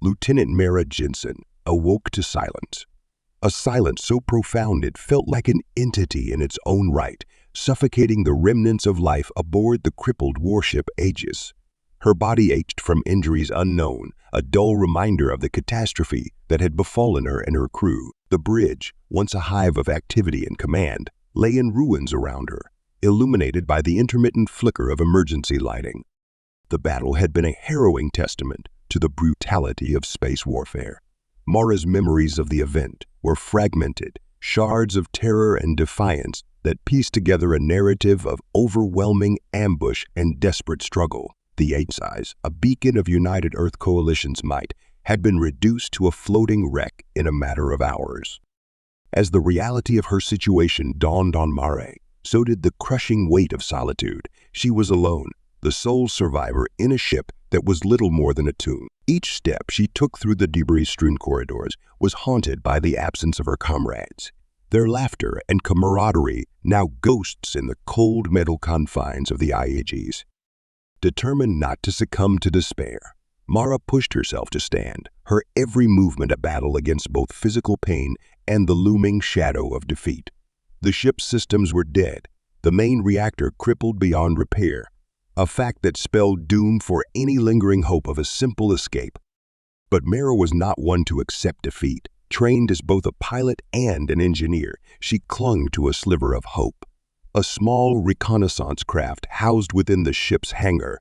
Lieutenant Mara Jensen awoke to silence. A silence so profound it felt like an entity in its own right, suffocating the remnants of life aboard the crippled warship Aegis. Her body ached from injuries unknown, a dull reminder of the catastrophe that had befallen her and her crew. The bridge, once a hive of activity and command, lay in ruins around her, illuminated by the intermittent flicker of emergency lighting. The battle had been a harrowing testament to the brutality of space warfare. Mara's memories of the event were fragmented, shards of terror and defiance that pieced together a narrative of overwhelming ambush and desperate struggle. The Aegis, a beacon of United Earth Coalition's might, had been reduced to a floating wreck in a matter of hours. As the reality of her situation dawned on Mara, so did the crushing weight of solitude. She was alone, the sole survivor in a ship that was little more than a tomb. Each step she took through the debris-strewn corridors was haunted by the absence of her comrades. Their laughter and camaraderie now ghosts in the cold metal confines of the Aegis. Determined not to succumb to despair, Mara pushed herself to stand, her every movement a battle against both physical pain and the looming shadow of defeat. The ship's systems were dead, the main reactor crippled beyond repair, a fact that spelled doom for any lingering hope of a simple escape. But Mara was not one to accept defeat. Trained as both a pilot and an engineer, she clung to a sliver of hope. A small reconnaissance craft housed within the ship's hangar.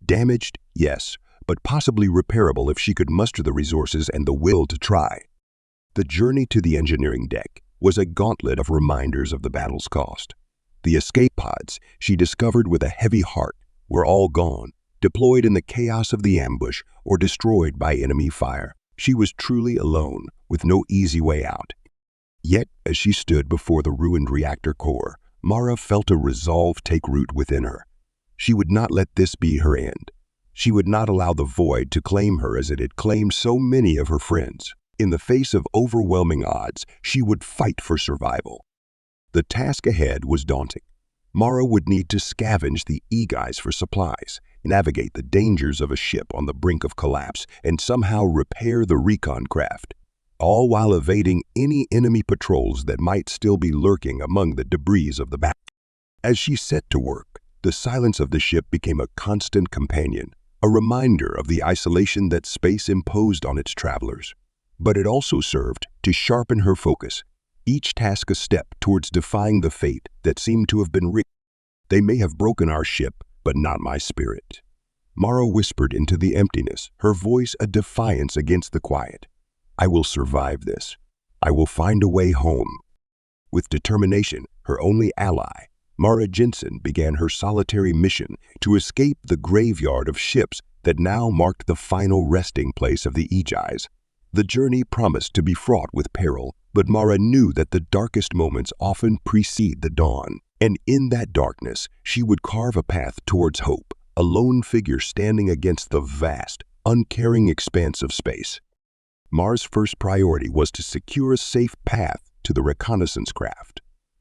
Damaged, yes, but possibly repairable if she could muster the resources and the will to try. The journey to the engineering deck was a gauntlet of reminders of the battle's cost. The escape pods, she discovered with a heavy heart, were all gone, deployed in the chaos of the ambush or destroyed by enemy fire. She was truly alone, with no easy way out. Yet, as she stood before the ruined reactor core, Mara felt a resolve take root within her. She would not let this be her end. She would not allow the void to claim her as it had claimed so many of her friends. In the face of overwhelming odds, she would fight for survival. The task ahead was daunting. Mara would need to scavenge the Aegis for supplies, navigate the dangers of a ship on the brink of collapse, and somehow repair the recon craft, all while evading any enemy patrols that might still be lurking among the debris of the battle. As she set to work, the silence of the ship became a constant companion, a reminder of the isolation that space imposed on its travelers. But it also served to sharpen her focus, each task a step towards defying the fate that seemed to have been written. They may have broken our ship, but not my spirit. Mara whispered into the emptiness, her voice a defiance against the quiet. I will survive this. I will find a way home. With determination, her only ally, Mara Jensen began her solitary mission to escape the graveyard of ships that now marked the final resting place of the Aegis. The journey promised to be fraught with peril, but Mara knew that the darkest moments often precede the dawn, and in that darkness she would carve a path towards hope, a lone figure standing against the vast, uncaring expanse of space. Mara's first priority was to secure a safe path to the reconnaissance craft.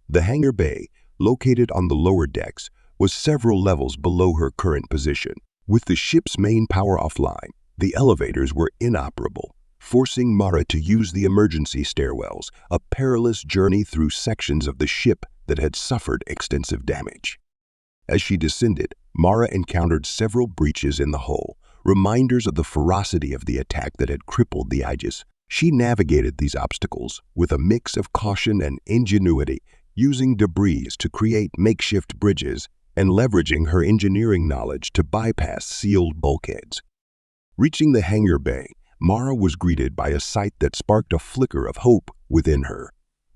The hangar bay, located on the lower decks, was several levels below her current position. With the ship's main power offline, the elevators were inoperable, forcing Mara to use the emergency stairwells, a perilous journey through sections of the ship that had suffered extensive damage. As she descended, Mara encountered several breaches in the hull, reminders of the ferocity of the attack that had crippled the Aegis. She navigated these obstacles with a mix of caution and ingenuity, using debris to create makeshift bridges and leveraging her engineering knowledge to bypass sealed bulkheads. Reaching the hangar bay, Mara was greeted by a sight that sparked a flicker of hope within her.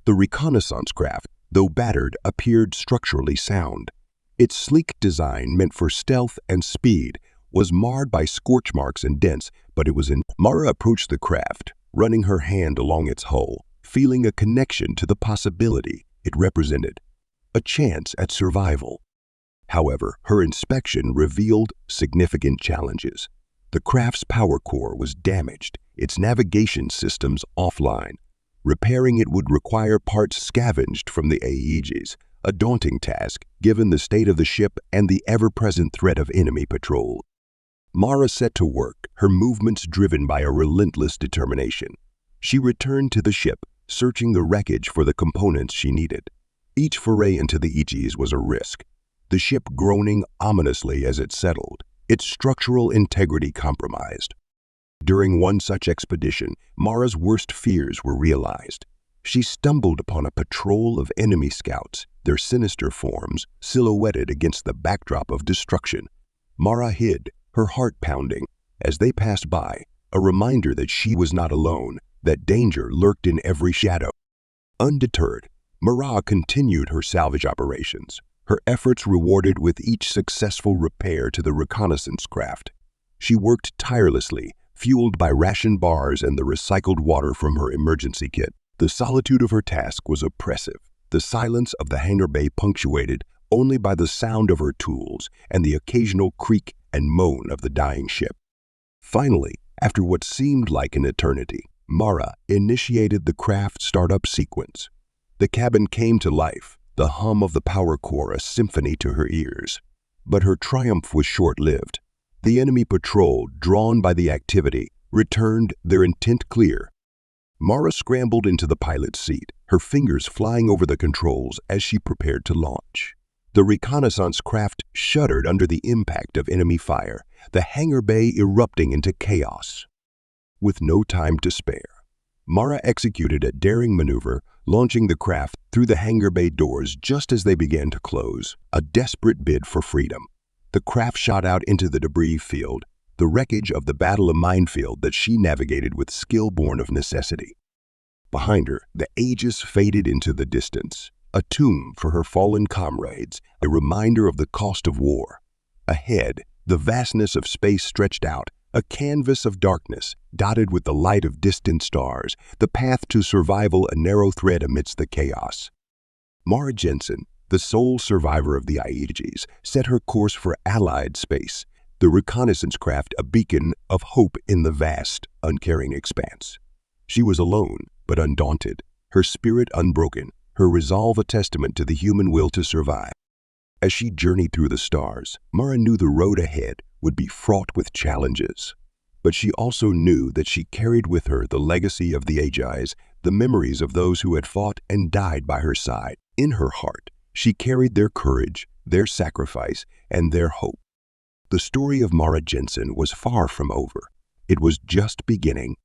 The reconnaissance craft, though battered, appeared structurally sound. Its sleek design, meant for stealth and speed, was marred by scorch marks and dents, but it was in. Mara approached the craft, running her hand along its hull, feeling a connection to the possibility it represented, a chance at survival. However, her inspection revealed significant challenges. The craft's power core was damaged, its navigation systems offline. Repairing it would require parts scavenged from the Aegis, a daunting task given the state of the ship and the ever-present threat of enemy patrol. Mara set to work, her movements driven by a relentless determination. She returned to the ship, searching the wreckage for the components she needed. Each foray into the Aegis was a risk, the ship groaning ominously as it settled, its structural integrity compromised. During one such expedition, Mara's worst fears were realized. She stumbled upon a patrol of enemy scouts, their sinister forms silhouetted against the backdrop of destruction. Mara hid, her heart pounding. As they passed by, a reminder that she was not alone, that danger lurked in every shadow. Undeterred, Mara continued her salvage operations, her efforts rewarded with each successful repair to the reconnaissance craft. She worked tirelessly, fueled by ration bars and the recycled water from her emergency kit. The solitude of her task was oppressive, the silence of the hangar bay punctuated only by the sound of her tools and the occasional creak and moan of the dying ship. Finally, after what seemed like an eternity, Mara initiated the craft startup sequence. The cabin came to life, the hum of the power core a symphony to her ears. But her triumph was short-lived. The enemy patrol, drawn by the activity, returned, their intent clear. Mara scrambled into the pilot's seat, her fingers flying over the controls as she prepared to launch. The reconnaissance craft shuddered under the impact of enemy fire, the hangar bay erupting into chaos. With no time to spare, Mara executed a daring maneuver, launching the craft through the hangar bay doors just as they began to close, a desperate bid for freedom. The craft shot out into the debris field, the wreckage of the battle of minefield that she navigated with skill born of necessity. Behind her, the Aegis faded into the distance, a tomb for her fallen comrades, a reminder of the cost of war. Ahead, the vastness of space stretched out, a canvas of darkness, dotted with the light of distant stars, the path to survival a narrow thread amidst the chaos. Mara Jensen, the sole survivor of the Aegis, set her course for Allied space, the reconnaissance craft a beacon of hope in the vast, uncaring expanse. She was alone, but undaunted, her spirit unbroken, her resolve a testament to the human will to survive. As she journeyed through the stars, Mara knew the road ahead would be fraught with challenges. But she also knew that she carried with her the legacy of the Aegis, the memories of those who had fought and died by her side. In her heart, she carried their courage, their sacrifice, and their hope. The story of Mara Jensen was far from over. It was just beginning.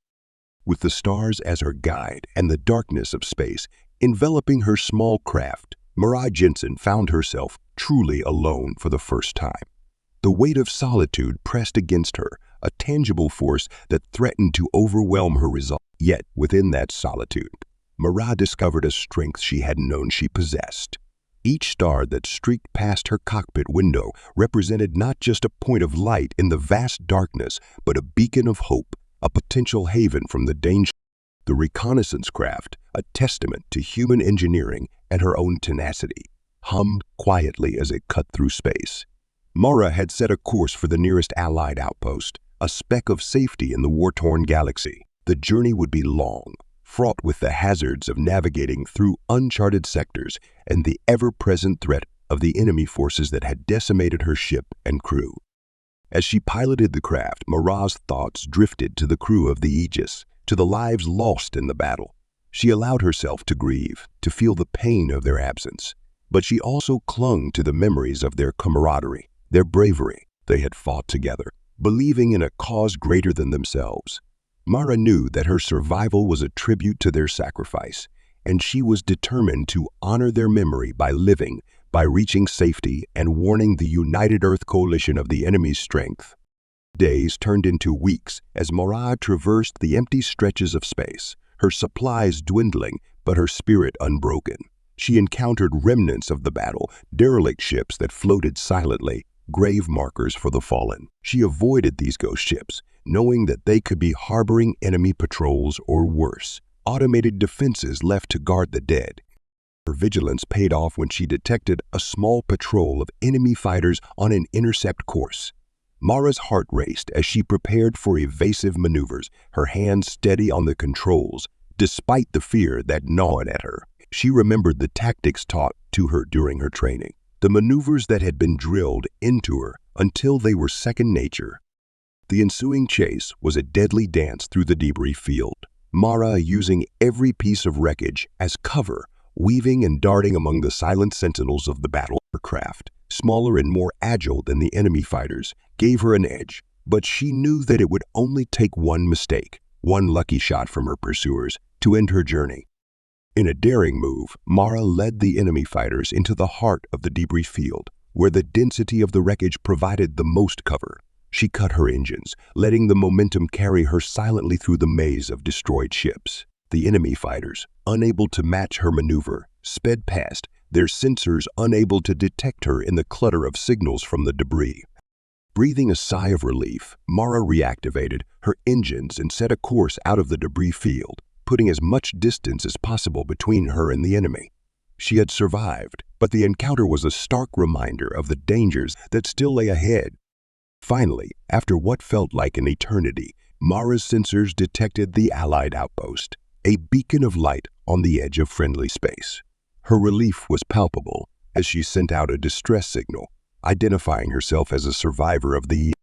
With the stars as her guide and the darkness of space enveloping her small craft, Mara Jensen found herself truly alone for the first time. The weight of solitude pressed against her, a tangible force that threatened to overwhelm her resolve. Yet, within that solitude, Mara discovered a strength she hadn't known she possessed. Each star that streaked past her cockpit window represented not just a point of light in the vast darkness, but a beacon of hope, a potential haven from the danger. The reconnaissance craft, a testament to human engineering and her own tenacity, hummed quietly as it cut through space. Mara had set a course for the nearest Allied outpost, a speck of safety in the war-torn galaxy. The journey would be long, fraught with the hazards of navigating through uncharted sectors and the ever-present threat of the enemy forces that had decimated her ship and crew. As she piloted the craft, Mara's thoughts drifted to the crew of the Aegis, to the lives lost in the battle. She allowed herself to grieve, to feel the pain of their absence, but she also clung to the memories of their camaraderie, their bravery. They had fought together, believing in a cause greater than themselves. Mara knew that her survival was a tribute to their sacrifice, and she was determined to honor their memory by living, by reaching safety and warning the United Earth Coalition of the enemy's strength. Days turned into weeks as Mara traversed the empty stretches of space, her supplies dwindling but her spirit unbroken. She encountered remnants of the battle, derelict ships that floated silently, grave markers for the fallen. She avoided these ghost ships, knowing that they could be harboring enemy patrols or worse, automated defenses left to guard the dead. Her vigilance paid off when she detected a small patrol of enemy fighters on an intercept course. Mara's heart raced as she prepared for evasive maneuvers, her hands steady on the controls, despite the fear that gnawed at her. She remembered the tactics taught to her during her training, the maneuvers that had been drilled into her until they were second nature. The ensuing chase was a deadly dance through the debris field, Mara using every piece of wreckage as cover, weaving and darting among the silent sentinels of the battle. Her craft, smaller and more agile than the enemy fighters, gave her an edge, but she knew that it would only take one mistake, one lucky shot from her pursuers, to end her journey. In a daring move, Mara led the enemy fighters into the heart of the debris field, where the density of the wreckage provided the most cover. She cut her engines, letting the momentum carry her silently through the maze of destroyed ships. The enemy fighters, unable to match her maneuver, sped past, their sensors unable to detect her in the clutter of signals from the debris. Breathing a sigh of relief, Mara reactivated her engines and set a course out of the debris field, putting as much distance as possible between her and the enemy. She had survived, but the encounter was a stark reminder of the dangers that still lay ahead. Finally, after what felt like an eternity, Mara's sensors detected the Allied outpost, a beacon of light on the edge of friendly space. Her relief was palpable as she sent out a distress signal, identifying herself as a survivor of the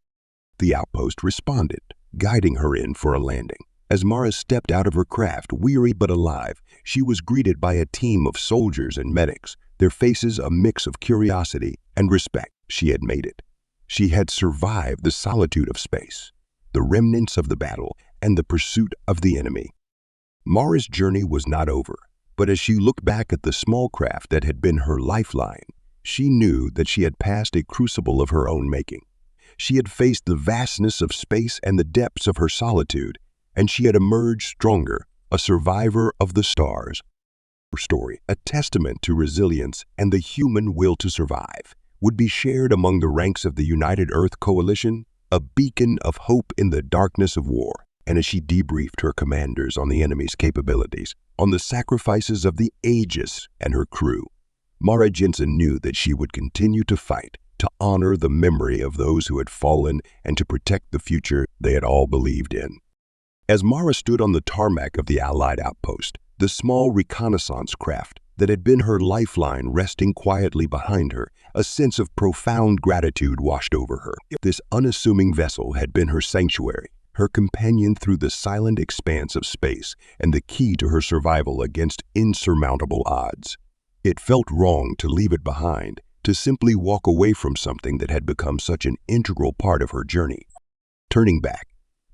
outpost responded, guiding her in for a landing. As Mara stepped out of her craft, weary but alive, she was greeted by a team of soldiers and medics, their faces a mix of curiosity and respect. She had made it. She had survived the solitude of space, the remnants of the battle, and the pursuit of the enemy. Mara's journey was not over, but as she looked back at the small craft that had been her lifeline, she knew that she had passed a crucible of her own making. She had faced the vastness of space and the depths of her solitude, and she had emerged stronger, a survivor of the stars. Her story, a testament to resilience and the human will to survive, would be shared among the ranks of the United Earth Coalition, a beacon of hope in the darkness of war. And as she debriefed her commanders on the enemy's capabilities, on the sacrifices of the Aegis and her crew, Mara Jensen knew that she would continue to fight, to honor the memory of those who had fallen and to protect the future they had all believed in. As Mara stood on the tarmac of the Allied outpost, the small reconnaissance craft that had been her lifeline resting quietly behind her, a sense of profound gratitude washed over her. This unassuming vessel had been her sanctuary, her companion through the silent expanse of space, and the key to her survival against insurmountable odds. It felt wrong to leave it behind, to simply walk away from something that had become such an integral part of her journey. Turning back,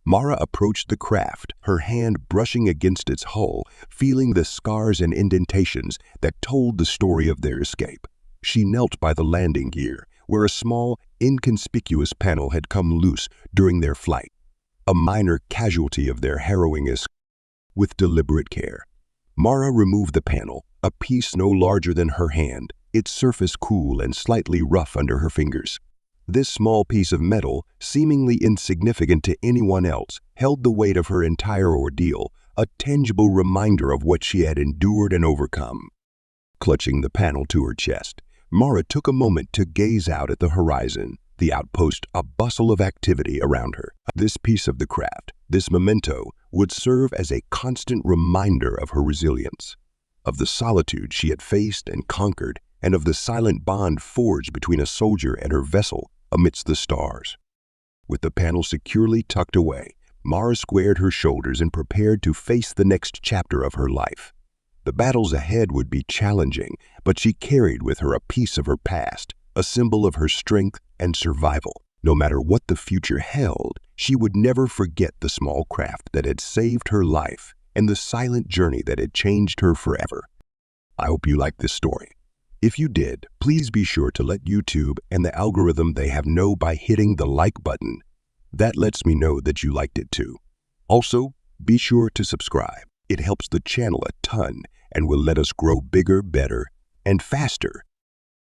Mara approached the craft, her hand brushing against its hull, feeling the scars and indentations that told the story of their escape. She knelt by the landing gear, where a small, inconspicuous panel had come loose during their flight, a minor casualty of their harrowing escape. With deliberate care, Mara removed the panel, a piece no larger than her hand, its surface cool and slightly rough under her fingers. This small piece of metal, seemingly insignificant to anyone else, held the weight of her entire ordeal, a tangible reminder of what she had endured and overcome. Clutching the panel to her chest, Mara took a moment to gaze out at the horizon, the outpost a bustle of activity around her. This piece of the craft, this memento, would serve as a constant reminder of her resilience, of the solitude she had faced and conquered, and of the silent bond forged between a soldier and her vessel amidst the stars. With the panel securely tucked away, Mara squared her shoulders and prepared to face the next chapter of her life. The battles ahead would be challenging, but she carried with her a piece of her past, a symbol of her strength and survival. No matter what the future held, she would never forget the small craft that had saved her life and the silent journey that had changed her forever. I hope you liked this story. If you did, please be sure to let YouTube and the algorithm they have know by hitting the like button. That lets me know that you liked it too. Also, be sure to subscribe. It helps the channel a ton and will let us grow bigger, better, and faster